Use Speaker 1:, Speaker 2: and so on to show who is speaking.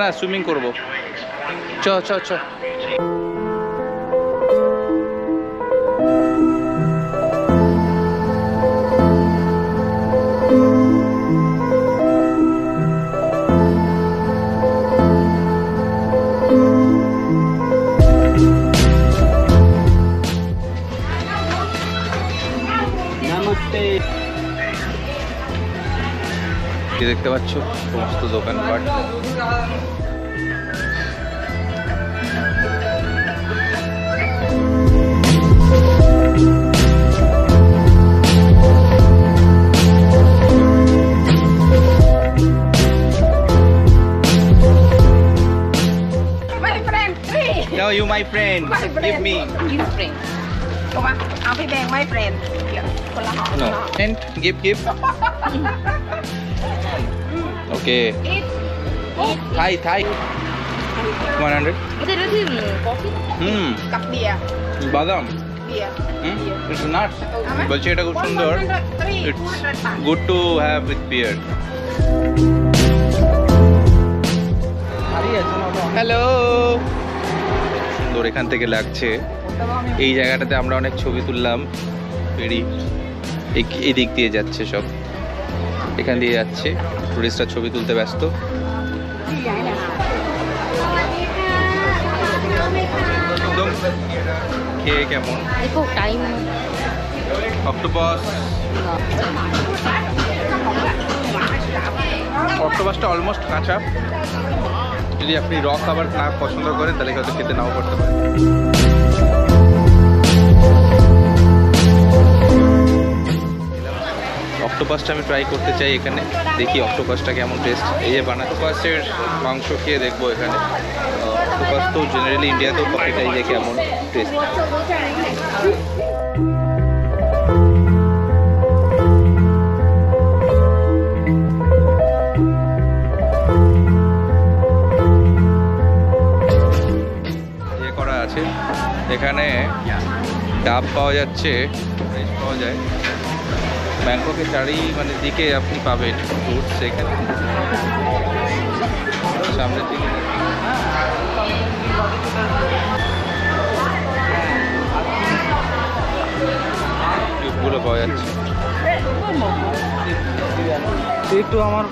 Speaker 1: না সুইমিং করবো চ চ চ দেখতে পাচ্ছ সমস্ত দোকানপাট No, you my friend. Give me.
Speaker 2: You friend. Come on, I'll be back, my friend.
Speaker 1: No. And give. Okay.
Speaker 2: Eat.
Speaker 1: Thai. 100.
Speaker 2: Itu coffee. Cup beer.
Speaker 1: Badam.
Speaker 2: Beer.
Speaker 1: It's nuts. বলছি এটা খুব সুন্দর. It's good to have with beer. Hello সুন্দর এখান থেকে লাগছে এই জায়গাটাতে আমরা অনেক ছবি তুললাম ফেরি এই দিক দিয়ে যাচ্ছে সব এখান দিয়ে যাচ্ছে টুরিস্টরা ছবি তুলতে ব্যস্ত একদম খেয়ে কেমন অক্টোপাসটা অলমোস্ট কাঁচা যদি আপনি র খাবার না পছন্দ করেন তাহলে হয়তো খেতে নাও করতে পারেন অক্টোপাসটা আমি ট্রাই করতে চাই এখানে দেখি অক্টোপাসটা কেমন টেস্ট এই যে অক্টোপাসের মাংস খেয়ে দেখবো এখানে অক্টোপাস তো জেনারেলি ইন্ডিয়াতেও কফিটাই যে কেমন টেস্ট এখানে ডাব পাওয়া যাচ্ছে পাওয়া যায় ব্যাংককের চারি মানে দিকে আপনি পাবেন ফ্রুটস এখানে সামনের দিকে কিউবগুলো পাওয়া যাচ্ছে একটু আমার